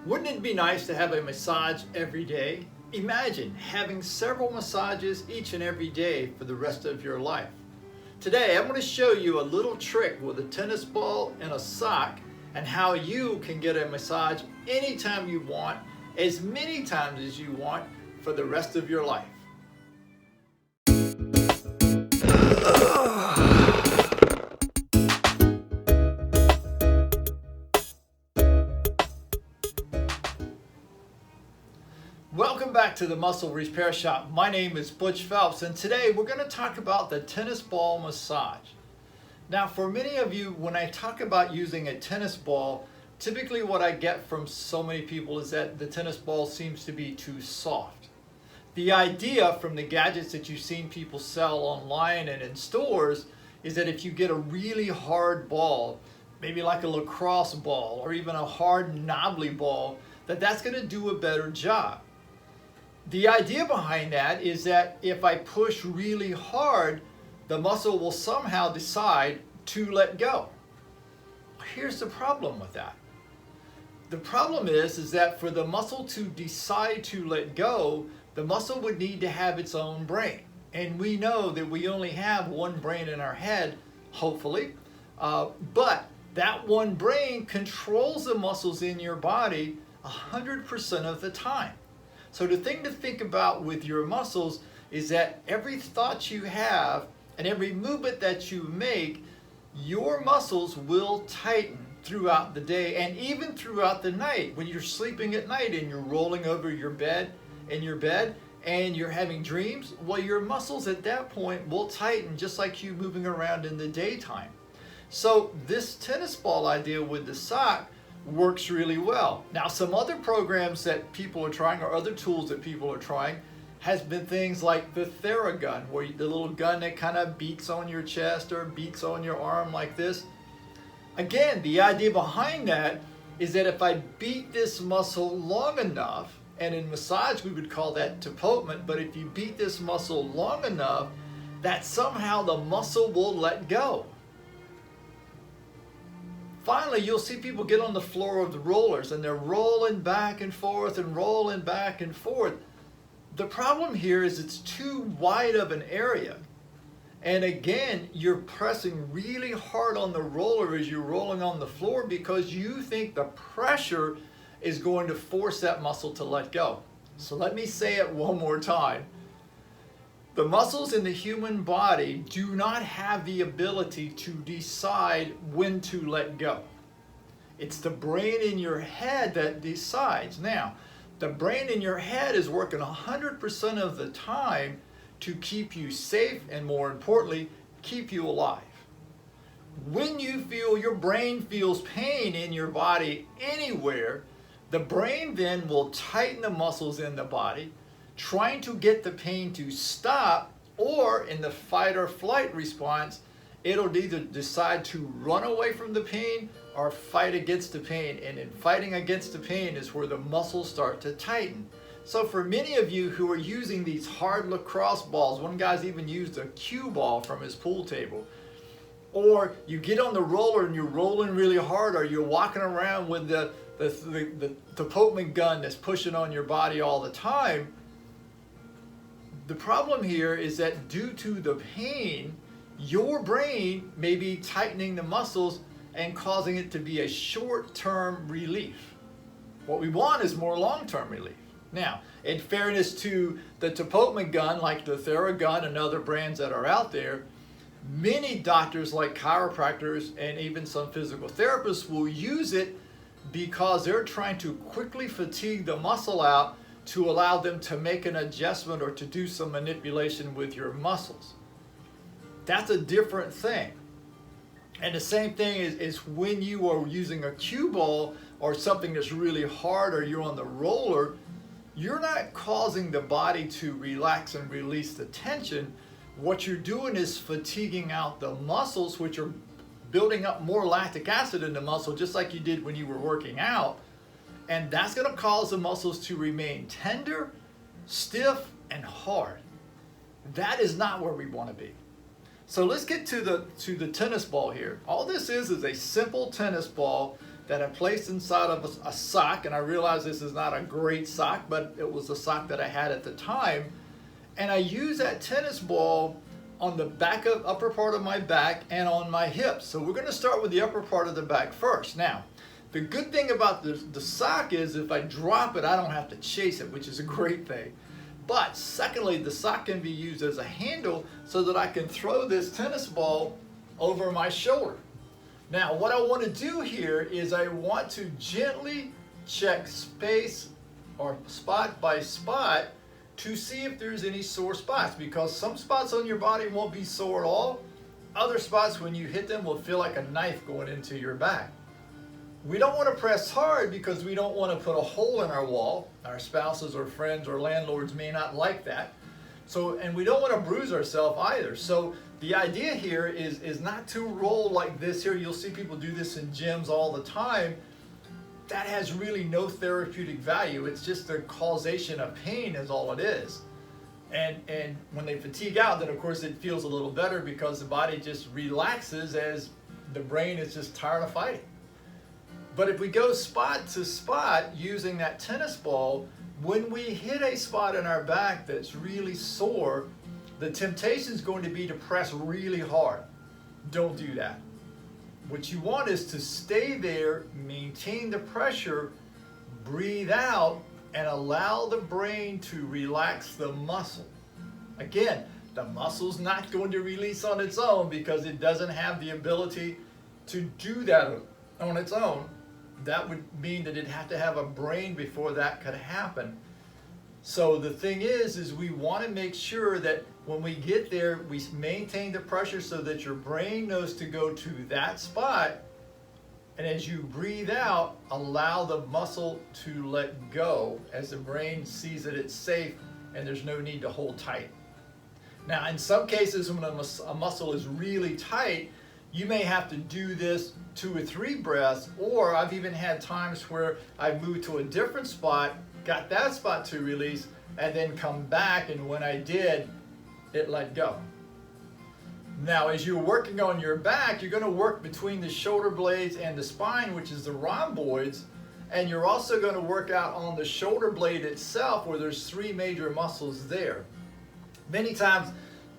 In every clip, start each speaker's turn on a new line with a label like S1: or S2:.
S1: Wouldn't it be nice to have a massage every day? Imagine having several massages each and every day for the rest of your life. Today, I'm going to show you a little trick with a tennis ball and a sock and how you can get a massage anytime you want, as many times as you want for the rest of your life. Welcome back to the Muscle Repair Shop. My name is Butch Phelps, and today we're going to talk about the tennis ball massage. Now, for many of you, when I talk about using a tennis ball, typically what I get from so many people is that the tennis ball seems to be too soft. The idea from the gadgets that you've seen people sell online and in stores is that if you get a really hard ball, maybe like a lacrosse ball or even a hard knobbly ball, that's going to do a better job. The idea behind that is that if I push really hard, the muscle will somehow decide to let go. Here's the problem with that. The problem is that for the muscle to decide to let go, the muscle would need to have its own brain. And we know that we only have one brain in our head, hopefully, but that one brain controls the muscles in your body 100% of the time. So the thing to think about with your muscles is that every thought you have and every movement that you make, your muscles will tighten throughout the day and even throughout the night. When you're sleeping at night and you're rolling over your bed and you're having dreams, well, your muscles at that point will tighten just like you moving around in the daytime. So this tennis ball idea with the sock works really well. Now, some other programs that people are trying or other tools that people are trying has been things like the Theragun, where the little gun that kind of beats on your chest or beats on your arm like this. Again, the idea behind that is that if I beat this muscle long enough, and in massage we would call that tapotement, but if you beat this muscle long enough, that somehow the muscle will let go. Finally, you'll see people get on the floor of the rollers and they're rolling back and forth and rolling back and forth. The problem here is it's too wide of an area. And again, you're pressing really hard on the roller as you're rolling on the floor because you think the pressure is going to force that muscle to let go. So let me say it one more time. The muscles in the human body do not have the ability to decide when to let go. It's the brain in your head that decides. Now, the brain in your head is working 100% of the time to keep you safe and, more importantly, keep you alive. When your brain feels pain in your body anywhere, the brain then will tighten the muscles in the body, trying to get the pain to stop, or in the fight or flight response, it'll either decide to run away from the pain or fight against the pain. And in fighting against the pain is where the muscles start to tighten. So for many of you who are using these hard lacrosse balls, one guy's even used a cue ball from his pool table, or you get on the roller and you're rolling really hard, or you're walking around with the tapotement gun that's pushing on your body all the time. The problem here is that due to the pain, your brain may be tightening the muscles and causing it to be a short-term relief. What we want is more long-term relief. Now, in fairness to the tapotement gun, like the Theragun and other brands that are out there, many doctors like chiropractors and even some physical therapists will use it because they're trying to quickly fatigue the muscle out to allow them to make an adjustment or to do some manipulation with your muscles. That's a different thing. And the same thing is when you are using a cue ball or something that's really hard, or you're on the roller, you're not causing the body to relax and release the tension. What you're doing is fatiguing out the muscles, which are building up more lactic acid in the muscle, just like you did when you were working out. And that's going to cause the muscles to remain tender, stiff, and hard. That is not where we want to be. So let's get to the tennis ball here. All this is a simple tennis ball that I placed inside of a sock, and I realize this is not a great sock, but it was the sock that I had at the time. And I use that tennis ball on the upper part of my back and on my hips. So we're going to start with the upper part of the back first. Now, the good thing about the sock is if I drop it, I don't have to chase it, which is a great thing. But secondly, the sock can be used as a handle so that I can throw this tennis ball over my shoulder. Now, what I want to do here is I want to gently check space or spot by spot to see if there's any sore spots, because some spots on your body won't be sore at all. Other spots, when you hit them, will feel like a knife going into your back. We don't want to press hard because we don't want to put a hole in our wall. Our spouses or friends or landlords may not like that. So, and we don't want to bruise ourselves either. So the idea here is not to roll like this here. You'll see people do this in gyms all the time. That has really no therapeutic value. It's just the causation of pain is all it is. And when they fatigue out, then of course it feels a little better because the body just relaxes as the brain is just tired of fighting. But if we go spot to spot using that tennis ball, when we hit a spot in our back that's really sore, the temptation is going to be to press really hard. Don't do that. What you want is to stay there, maintain the pressure, breathe out, and allow the brain to relax the muscle. Again, the muscle's not going to release on its own because it doesn't have the ability to do that on its own. That would mean that it'd have to have a brain before that could happen. So the thing is we want to make sure that when we get there, we maintain the pressure so that your brain knows to go to that spot. And as you breathe out, allow the muscle to let go as the brain sees that it's safe and there's no need to hold tight. Now, in some cases, when a muscle is really tight, you may have to do this 2 or 3 breaths, or I've even had times where I moved to a different spot, got that spot to release, and then come back, and when I did, it let go. Now, as you're working on your back, you're going to work between the shoulder blades and the spine, which is the rhomboids, and you're also going to work out on the shoulder blade itself, where there's 3 major muscles there. Many times,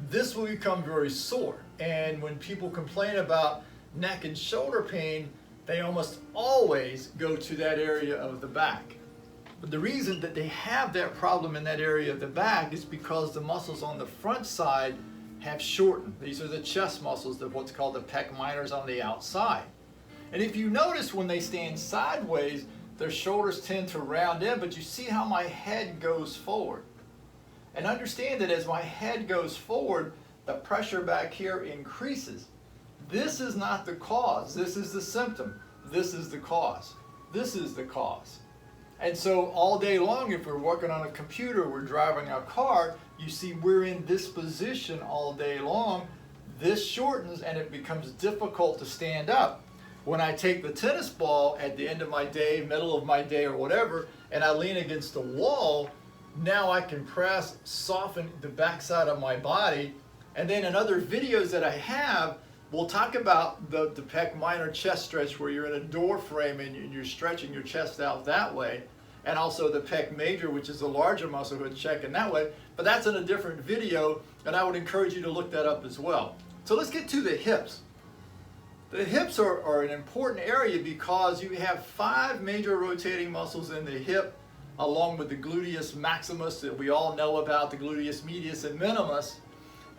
S1: this will become very sore, and when people complain about neck and shoulder pain, they almost always go to that area of the back. But the reason that they have that problem in that area of the back is because the muscles on the front side have shortened. These are the chest muscles, what's called the pec minors on the outside. And if you notice when they stand sideways, their shoulders tend to round in, but you see how my head goes forward. And understand that as my head goes forward, the pressure back here increases. This is not the cause. This is the symptom. This is the cause. This is the cause. And so all day long, if we're working on a computer, we're driving a car, you see we're in this position all day long. This shortens and it becomes difficult to stand up. When I take the tennis ball at the end of my day, middle of my day or whatever, and I lean against the wall, now I can press, soften the backside of my body. And then in other videos that I have, we'll talk about the pec minor chest stretch where you're in a door frame and you're stretching your chest out that way. And also the pec major, which is the larger muscle, we're checking that way. But that's in a different video, and I would encourage you to look that up as well. So let's get to the hips. The hips are an important area because you have 5 major rotating muscles in the hip, along with the gluteus maximus that we all know about, the gluteus medius and minimus.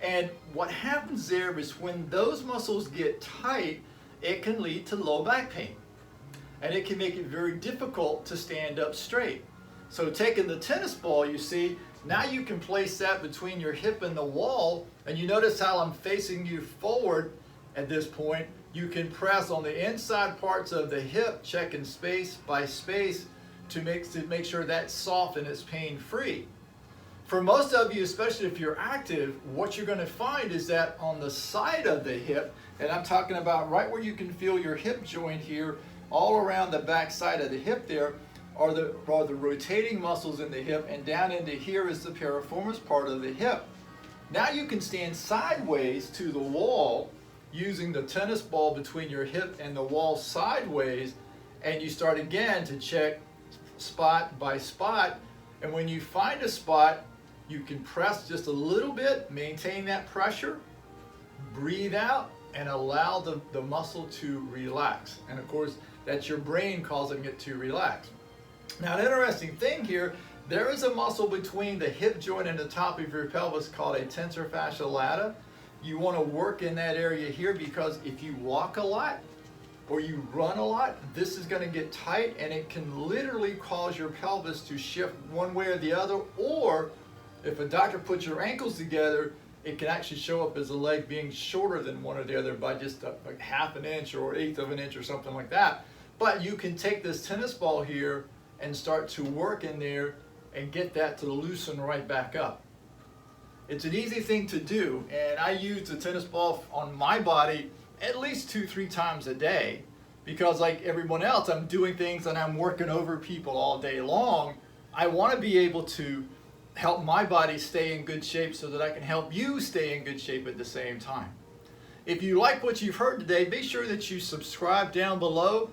S1: And what happens there is when those muscles get tight, it can lead to low back pain. And it can make it very difficult to stand up straight. So taking the tennis ball, you see, now you can place that between your hip and the wall, and you notice how I'm facing you forward at this point. You can press on the inside parts of the hip, checking space by space to make sure that's soft and it's pain-free. For most of you, especially if you're active, what you're going to find is that on the side of the hip, and I'm talking about right where you can feel your hip joint here, all around the back side of the hip there, are the rotating muscles in the hip, and down into here is the piriformis part of the hip. Now you can stand sideways to the wall using the tennis ball between your hip and the wall sideways, and you start again to check spot by spot. And when you find a spot, you can press just a little bit, maintain that pressure, breathe out, and allow the muscle to relax. And of course, that's your brain causing it to relax. Now, an interesting thing here, there is a muscle between the hip joint and the top of your pelvis called a tensor fascia lata. You want to work in that area here, because if you walk a lot or you run a lot, this is going to get tight, and it can literally cause your pelvis to shift one way or the other. Or if a doctor puts your ankles together, it can actually show up as a leg being shorter than one or the other by just like half an inch or 1/8 of an inch or something like that. But you can take this tennis ball here and start to work in there and get that to loosen right back up. It's an easy thing to do, and I use the tennis ball on my body at least 2-3 times a day, because like everyone else, I'm doing things and I'm working over people all day long. I want to be able to help my body stay in good shape so that I can help you stay in good shape at the same time. If you like what you've heard today, be sure that you subscribe down below,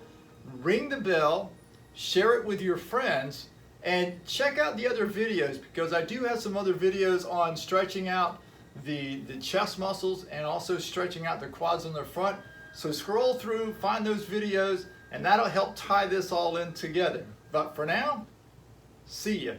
S1: ring the bell, share it with your friends, and check out the other videos, because I do have some other videos on stretching out the chest muscles and also stretching out the quads in the front. So scroll through, find those videos, and that'll help tie this all in together. But for now, see ya.